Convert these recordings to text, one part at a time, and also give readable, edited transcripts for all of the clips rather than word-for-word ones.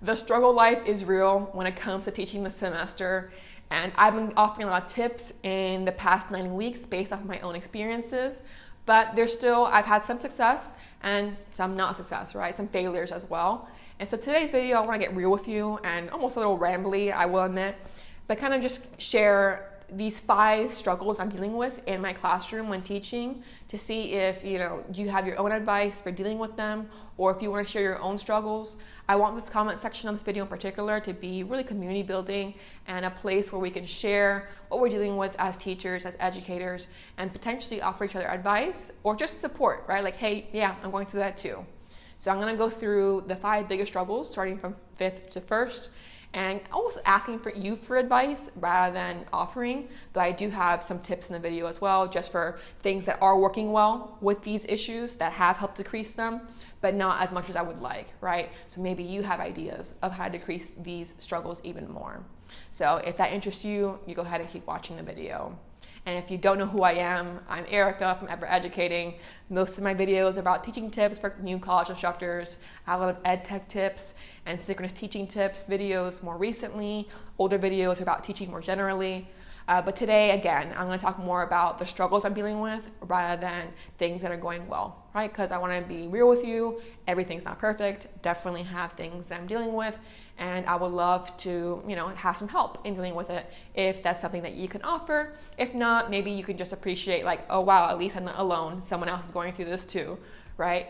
The struggle life is real when it comes to teaching this semester, and I've been offering a lot of tips in the past 9 weeks based off of my own experiences, but I've had some success and some not success, right? Some failures as well. And so today's video, I want to get real with you and almost a little rambly, I will admit, but kind of just share these 5 struggles I'm dealing with in my classroom when teaching to see if you have your own advice for dealing with them, or if you want to share your own struggles. I want this comment section on this video in particular to be really community building and a place where we can share what we're dealing with as teachers, as educators, and potentially offer each other advice or just support, right? Like, hey, yeah, I'm going through that too. So I'm going to go through the 5 biggest struggles starting from 5th to 1st. And also asking for you for advice rather than offering, though I do have some tips in the video as well, just for things that are working well with these issues that have helped decrease them, but not as much as I would like, right? So maybe you have ideas of how to decrease these struggles even more. So if that interests you, you go ahead and keep watching the video. And if you don't know who I am, I'm Erica from Ever Educating. Most of my videos are about teaching tips for new college instructors. I have a lot of ed tech tips and synchronous teaching tips videos more recently. Older videos are about teaching more generally. But today, again, I'm going to talk more about the struggles I'm dealing with rather than things that are going well, right? Because I want to be real with you. Everything's not perfect. Definitely have things that I'm dealing with. And I would love to, have some help in dealing with it if that's something that you can offer. If not, maybe you can just appreciate like, oh, wow, at least I'm not alone. Someone else is going through this too, right?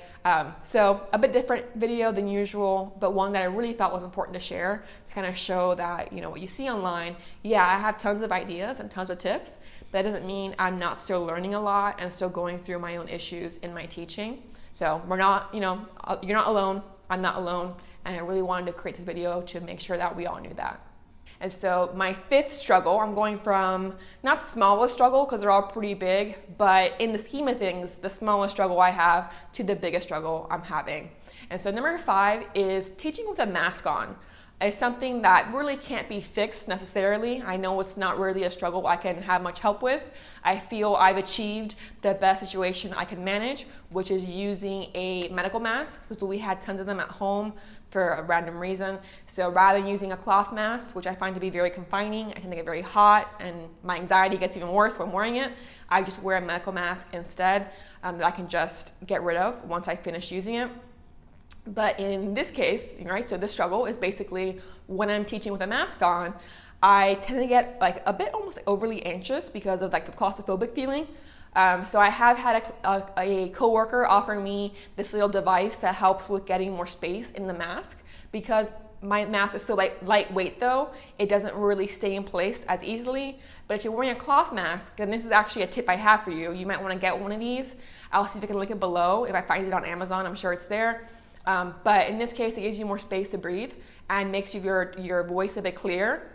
So a bit different video than usual, but one that I really thought was important to share to kind of show that, what you see online, yeah, I have tons of ideas and tons of tips. That doesn't mean I'm not still learning a lot and still going through my own issues in my teaching. So we're not, you're not alone. I'm not alone. And I really wanted to create this video to make sure that we all knew that. And so my 5th struggle, I'm going from not smallest struggle because they're all pretty big, but in the scheme of things, the smallest struggle I have to the biggest struggle I'm having. And so number 5 is teaching with a mask on. It's something that really can't be fixed necessarily. I know it's not really a struggle I can have much help with. I feel I've achieved the best situation I can manage, which is using a medical mask, because we had tons of them at home for a random reason. So rather than using a cloth mask, which I find to be very confining, I can get very hot and my anxiety gets even worse when wearing it, I just wear a medical mask instead that I can just get rid of once I finish using it. But in this case, right, so this struggle is basically when I'm teaching with a mask on, I tend to get like a bit almost overly anxious because of like the claustrophobic feeling. So I have had a coworker offer me this little device that helps with getting more space in the mask, because my mask is so lightweight though, it doesn't really stay in place as easily. But if you're wearing a cloth mask, and this is actually a tip I have for you, you might want to get one of these. I'll see if I can link it below. If I find it on Amazon, I'm sure it's there. But in this case, it gives you more space to breathe and makes your voice a bit clearer.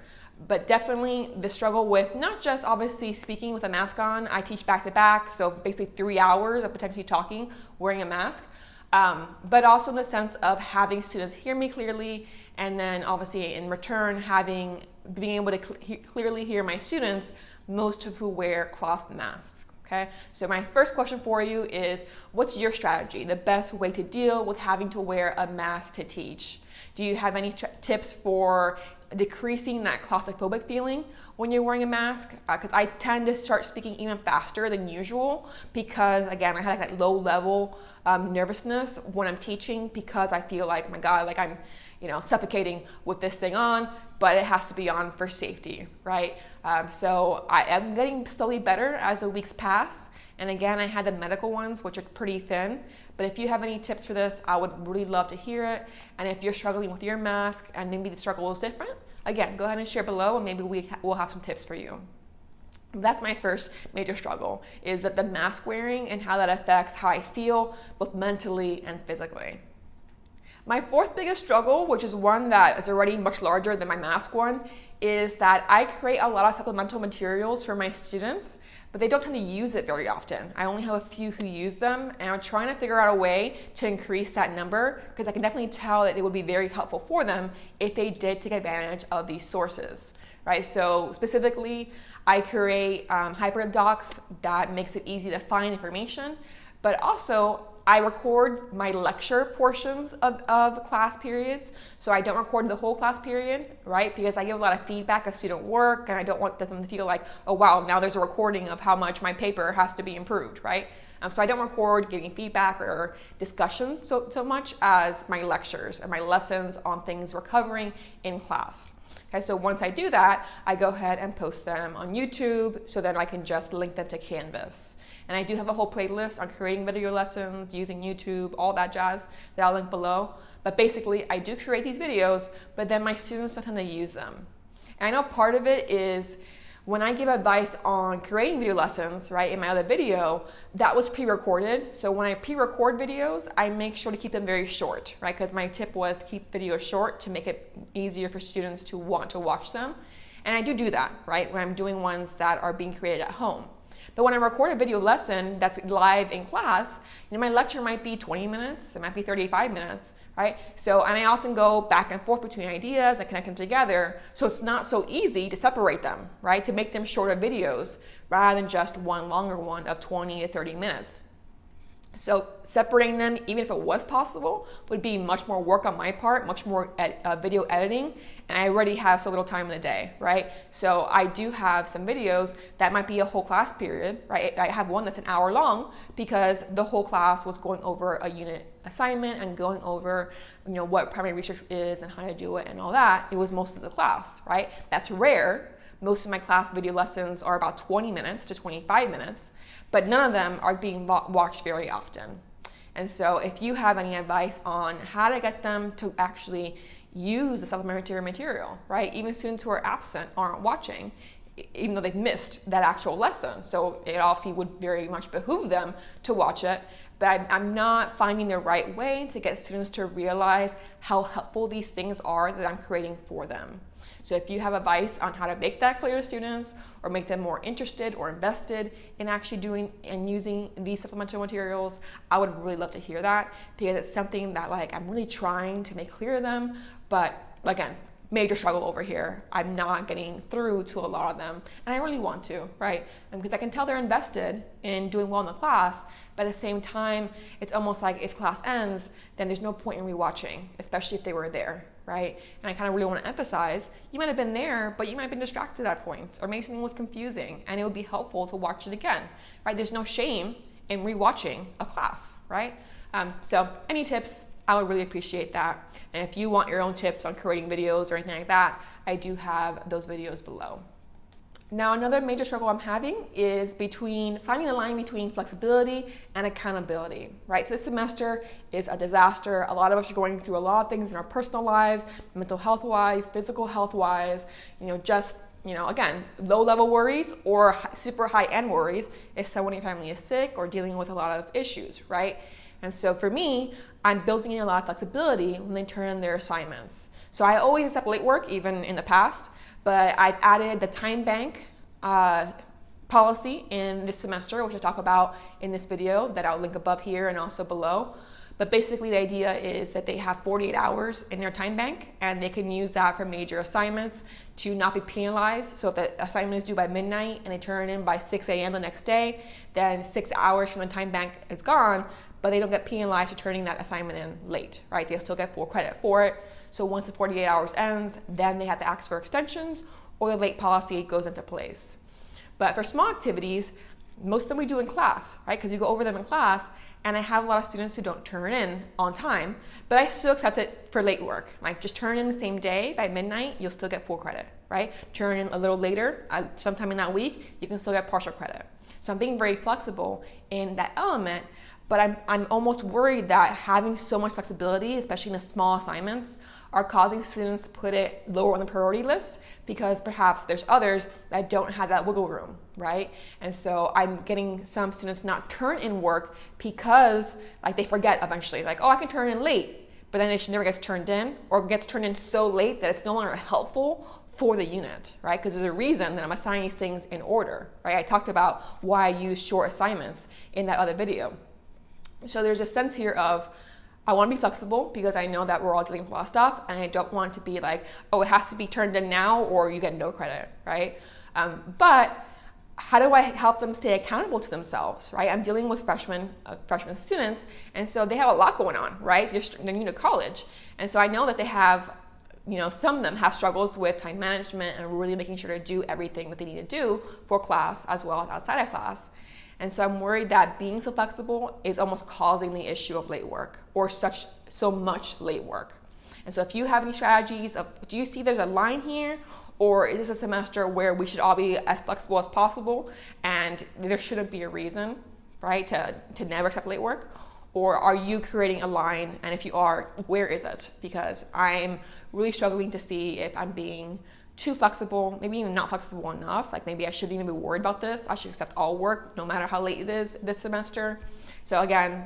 But definitely the struggle with not just obviously speaking with a mask on. I teach back to back, so basically 3 hours of potentially talking wearing a mask. But also in the sense of having students hear me clearly, and then obviously in return being able to clearly hear my students, most of who wear cloth masks. Okay, so my first question for you is, what's your strategy, the best way to deal with having to wear a mask to teach? Do you have any tips for decreasing that claustrophobic feeling when you're wearing a mask? Because I tend to start speaking even faster than usual because, again, I had that low level nervousness when I'm teaching, because I feel like, my God, like I'm suffocating with this thing on, but it has to be on for safety, right? So I am getting slowly better as the weeks pass. And again, I had the medical ones, which are pretty thin. But if you have any tips for this, I would really love to hear it. And if you're struggling with your mask and maybe the struggle is different, again, go ahead and share below and maybe we'll have some tips for you. That's my first major struggle, is that the mask wearing and how that affects how I feel both mentally and physically. My 4th biggest struggle, which is one that is already much larger than my mask one, is that I create a lot of supplemental materials for my students, but they don't tend to use it very often. I only have a few who use them, and I'm trying to figure out a way to increase that number, because I can definitely tell that it would be very helpful for them if they did take advantage of these sources, right? So specifically, I create hyperdocs that makes it easy to find information, but also I record my lecture portions of class periods, so I don't record the whole class period, right? Because I give a lot of feedback of student work, and I don't want them to feel like, oh wow, now there's a recording of how much my paper has to be improved, right? So I don't record giving feedback or discussion so much as my lectures and my lessons on things we're covering in class. Okay, so once I do that, I go ahead and post them on YouTube, so then I can just link them to Canvas. And I do have a whole playlist on creating video lessons, using YouTube, all that jazz that I'll link below. But basically, I do create these videos, but then my students don't tend to use them. And I know part of it is when I give advice on creating video lessons, right, in my other video, that was pre-recorded. So when I pre-record videos, I make sure to keep them very short, right? Because my tip was to keep videos short to make it easier for students to want to watch them. And I do that, right, when I'm doing ones that are being created at home. But when I record a video lesson that's live in class, my lecture might be 20 minutes, it might be 35 minutes, right? So, and I often go back and forth between ideas and connect them together, so it's not so easy to separate them, right? To make them shorter videos rather than just one longer one of 20 to 30 minutes. So separating them, even if it was possible, would be much more work on my part, much more video editing, and I already have so little time in the day, right? So I do have some videos that might be a whole class period, right? I have one that's an hour long because the whole class was going over a unit assignment and going over, what primary research is and how to do it and all that. It was most of the class, right? That's rare. Most of my class video lessons are about 20 minutes to 25 minutes, but none of them are being watched very often. And so if you have any advice on how to get them to actually use the supplementary material, right? Even students who are absent aren't watching, even though they've missed that actual lesson. So it obviously would very much behoove them to watch it, but I'm not finding the right way to get students to realize how helpful these things are that I'm creating for them. So if you have advice on how to make that clear to students or make them more interested or invested in actually doing and using these supplemental materials, I would really love to hear that, because it's something that I'm really trying to make clear to them, but again, major struggle over here. I'm not getting through to a lot of them, and I really want to, right? Because I can tell they're invested in doing well in the class, but at the same time, it's almost like if class ends, then there's no point in rewatching, especially if they were there, right? And I kind of really want to emphasize, you might have been there, but you might have been distracted at points, or maybe something was confusing, and it would be helpful to watch it again, right? There's no shame in rewatching a class, right? So any tips, I would really appreciate that. And if you want your own tips on creating videos or anything like that, I do have those videos below. Now, another major struggle I'm having is finding the line between flexibility and accountability, right? So this semester is a disaster. A lot of us are going through a lot of things in our personal lives, mental health-wise, physical health-wise, again, low-level worries or super high-end worries if someone in your family is sick or dealing with a lot of issues, right? And so for me, I'm building in a lot of flexibility when they turn in their assignments. So I always accept late work, even in the past, but I've added the time bank policy in this semester, which I talk about in this video that I'll link above here and also below. But basically the idea is that they have 48 hours in their time bank, and they can use that for major assignments to not be penalized. So if the assignment is due by midnight and they turn it in by 6 a.m. the next day, then 6 hours from the time bank is gone, but they don't get penalized for turning that assignment in late, right? They'll still get full credit for it. So once the 48 hours ends, then they have to ask for extensions, or the late policy goes into place. But for small activities, most of them we do in class, right? Because you go over them in class, and I have a lot of students who don't turn in on time, but I still accept it for late work. Like just turn in the same day by midnight, you'll still get full credit, right? Turn in a little later, sometime in that week, you can still get partial credit. So I'm being very flexible in that element, but I'm almost worried that having so much flexibility, especially in the small assignments, are causing students to put it lower on the priority list because perhaps there's others that don't have that wiggle room, right? And so I'm getting some students not turn in work because they forget eventually, I can turn in late, but then it never gets turned in, or gets turned in so late that it's no longer helpful for the unit, right? Because there's a reason that I'm assigning these things in order, right? I talked about why I use short assignments in that other video. So there's a sense here of, I want to be flexible because I know that we're all dealing with a lot of stuff, and I don't want to be it has to be turned in now or you get no credit, right? But how do I help them stay accountable to themselves, right? I'm dealing with freshman students, and so they have a lot going on, right? They're new to college, and so I know that they have, some of them have struggles with time management and really making sure to do everything that they need to do for class as well as outside of class. And so I'm worried that being so flexible is almost causing the issue of late work or so much late work. And so if you have any strategies do you see there's a line here? Or is this a semester where we should all be as flexible as possible and there shouldn't be a reason, right, to never accept late work? Or are you creating a line? And if you are, where is it? Because I'm really struggling to see if I'm being too flexible, maybe even not flexible enough. Like maybe I shouldn't even be worried about this. I should accept all work no matter how late it is this semester. So again,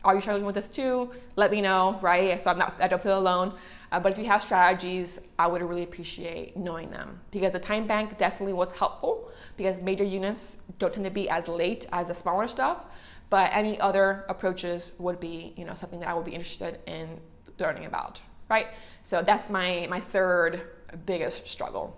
are you struggling with this too? Let me know, right? So I don't feel alone. But if you have strategies, I would really appreciate knowing them, because the time bank definitely was helpful because major units don't tend to be as late as the smaller stuff. But any other approaches would be, something that I would be interested in learning about, right? So that's my third biggest struggle.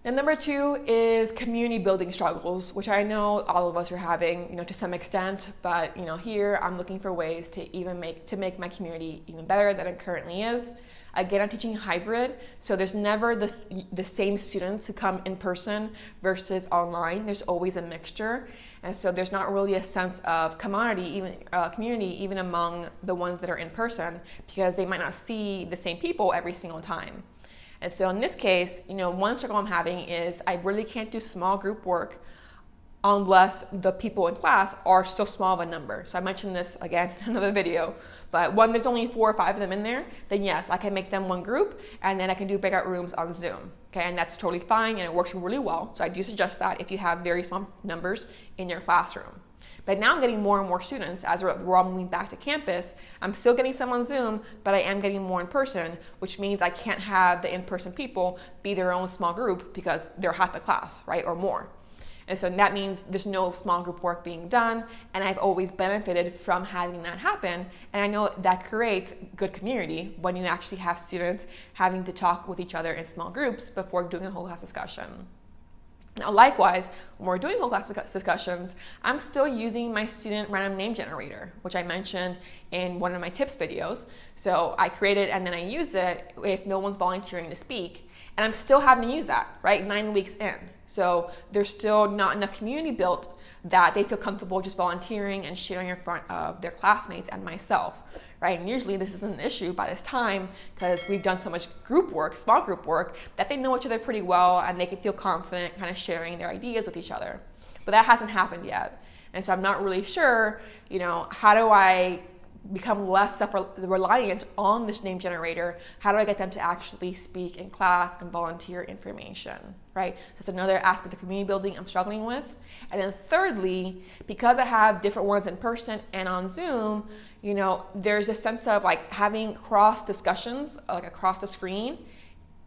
And number 2 is community building struggles, which I know all of us are having, to some extent. But here I'm looking for ways to make my community even better than it currently is. Again, I'm teaching hybrid, so there's never the same students who come in person versus online. There's always a mixture, and so there's not really a sense of community even among the ones that are in person, because they might not see the same people every single time. And so in this case, one struggle I'm having is I really can't do small group work unless the people in class are so small of a number. So I mentioned this again in another video, but when there's only 4 or 5 of them in there, then yes, I can make them one group and then I can do breakout rooms on Zoom. Okay, and that's totally fine and it works really well. So I do suggest that if you have very small numbers in your classroom. But now I'm getting more and more students as we're all moving back to campus. I'm still getting some on Zoom, but I am getting more in person, which means I can't have the in-person people be their own small group because they're half the class, right, or more. And so that means there's no small group work being done, and I've always benefited from having that happen. And I know that creates good community when you actually have students having to talk with each other in small groups before doing a whole class discussion. Now, likewise, when we're doing whole class discussions, I'm still using my student random name generator, which I mentioned in one of my tips videos. So I create it and then I use it if no one's volunteering to speak. And I'm still having to use that, right, 9 weeks in. So there's still not enough community built that they feel comfortable just volunteering and sharing in front of their classmates and myself, right? And usually this isn't an issue by this time because we've done so much group work, small group work, that they know each other pretty well and they can feel confident kind of sharing their ideas with each other. But that hasn't happened yet. And so I'm not really sure, how do I become less self-reliant on this name generator? How do I get them to actually speak in class and volunteer information, right? That's another aspect of community building I'm struggling with. And then thirdly, because I have different ones in person and on Zoom, there's a sense of like having cross discussions like across the screen,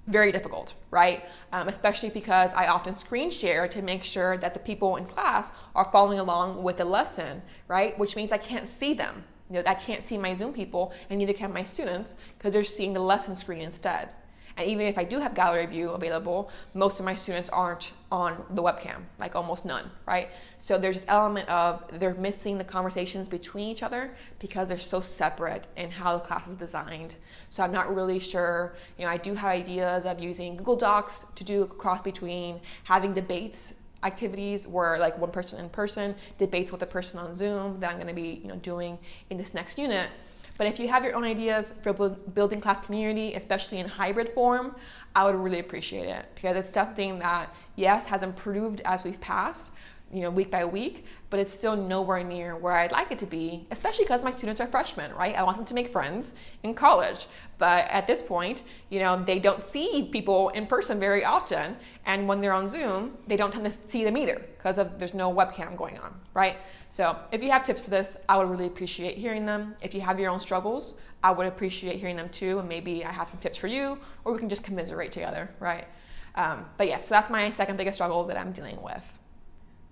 very difficult, right? Especially because I often screen share to make sure that the people in class are following along with the lesson, right? Which means I can't see them. I can't see my Zoom people, and neither can my students because they're seeing the lesson screen instead. And even if I do have gallery view available, most of my students aren't on the webcam, like almost none, right? So there's this element of they're missing the conversations between each other because they're so separate in how the class is designed. So I'm not really sure, I do have ideas of using Google Docs to do a cross between having debates activities where like one person in person debates with a person on Zoom that I'm going to be doing in this next unit. But if you have your own ideas for building class community, especially in hybrid form, I would really appreciate it because it's something that, yes, has improved as we've passed, week by week, but it's still nowhere near where I'd like it to be, especially because my students are freshmen, right? I want them to make friends in college. But at this point, they don't see people in person very often. And when they're on Zoom, they don't tend to see them either because there's no webcam going on, right? So if you have tips for this, I would really appreciate hearing them. If you have your own struggles, I would appreciate hearing them too. And maybe I have some tips for you, or we can just commiserate together, right? But yes, so that's my second biggest struggle that I'm dealing with.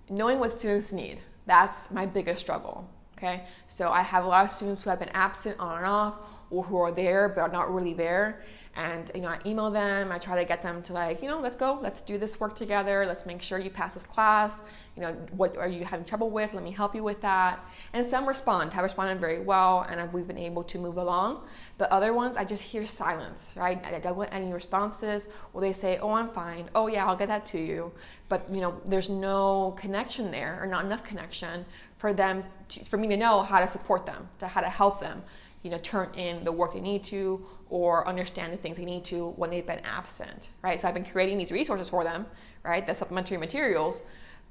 Knowing what students need, that's my biggest struggle, okay? So I have a lot of students who have been absent on and off, or who are there but are not really there. And, I email them, I try to get them to let's do this work together. Let's make sure you pass this class. What are you having trouble with? Let me help you with that. And some have responded very well, and we've been able to move along. But other ones, I just hear silence, right? I don't get any responses, or they say, oh, I'm fine. Oh yeah, I'll get that to you. But, there's no connection there, or not enough connection for me to know how to support them, how to help them, turn in the work they need to, or understand the things they need to when they've been absent, right? So I've been creating these resources for them, right? The supplementary materials.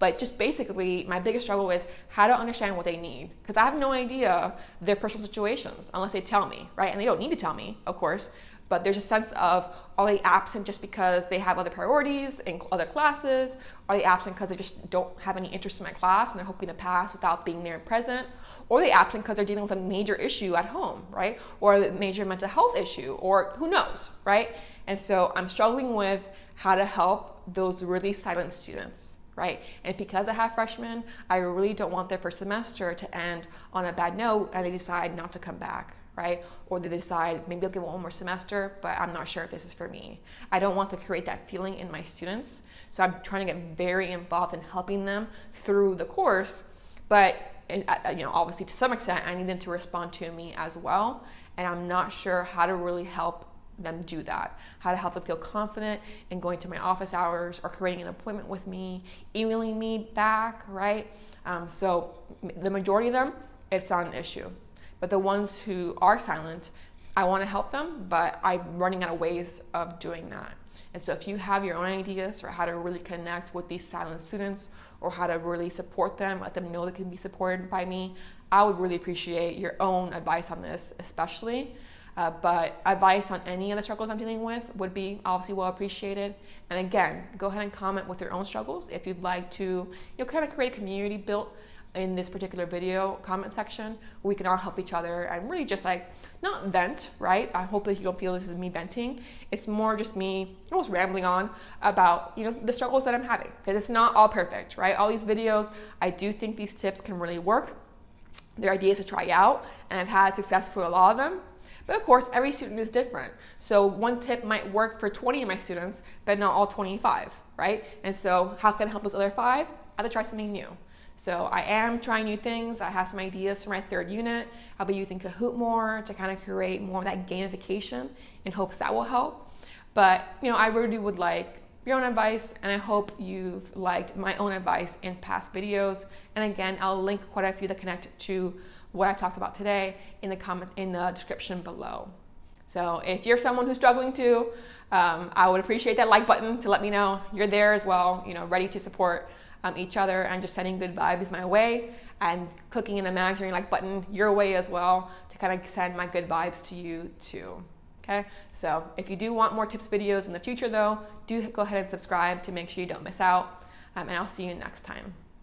But just basically, my biggest struggle is how to understand what they need. Because I have no idea their personal situations unless they tell me, right? And they don't need to tell me, of course. But there's a sense of, are they absent just because they have other priorities in other classes? Are they absent because they just don't have any interest in my class and they're hoping to pass without being there and present? Or are they absent because they're dealing with a major issue at home, right? Or a major mental health issue, or who knows, right? And so I'm struggling with how to help those really silent students, right? And because I have freshmen, I really don't want their first semester to end on a bad note and they decide not to come back, right? Or they decide maybe I'll give one more semester, but I'm not sure if this is for me. I don't want to create that feeling in my students. So I'm trying to get very involved in helping them through the course, but obviously to some extent, I need them to respond to me as well. And I'm not sure how to really help them do that, how to help them feel confident in going to my office hours or creating an appointment with me, emailing me back, right? So the majority of them, it's not an issue. But the ones who are silent, I want to help them, but I'm running out of ways of doing that. And so if you have your own ideas for how to really connect with these silent students or how to really support them, let them know they can be supported by me, I would really appreciate your own advice on this, especially. But advice on any of the struggles I'm dealing with would be obviously well appreciated. And again, go ahead and comment with your own struggles. If you'd like to, kind of create a community built in this particular video comment section where we can all help each other and really just not vent, right? I hope that you don't feel this is me venting. It's more just me almost rambling on about, the struggles that I'm having, because it's not all perfect, right? All these videos, I do think these tips can really work. They're ideas to try out, and I've had success for a lot of them. But of course, every student is different. So one tip might work for 20 of my students, but not all 25, right? And so how can I help those other 5? I have to try something new. So I am trying new things. I have some ideas for my 3rd unit. I'll be using Kahoot more to kind of create more of that gamification in hopes that will help. But, I really would like your own advice, and I hope you've liked my own advice in past videos. And again, I'll link quite a few that connect to what I've talked about today in the description below. So if you're someone who's struggling too, I would appreciate that like button to let me know you're there as well, ready to support each other and just sending good vibes my way, and clicking an imaginary like button your way as well to kind of send my good vibes to you too. Okay, so if you do want more tips videos in the future though, do go ahead and subscribe to make sure you don't miss out, and I'll see you next time.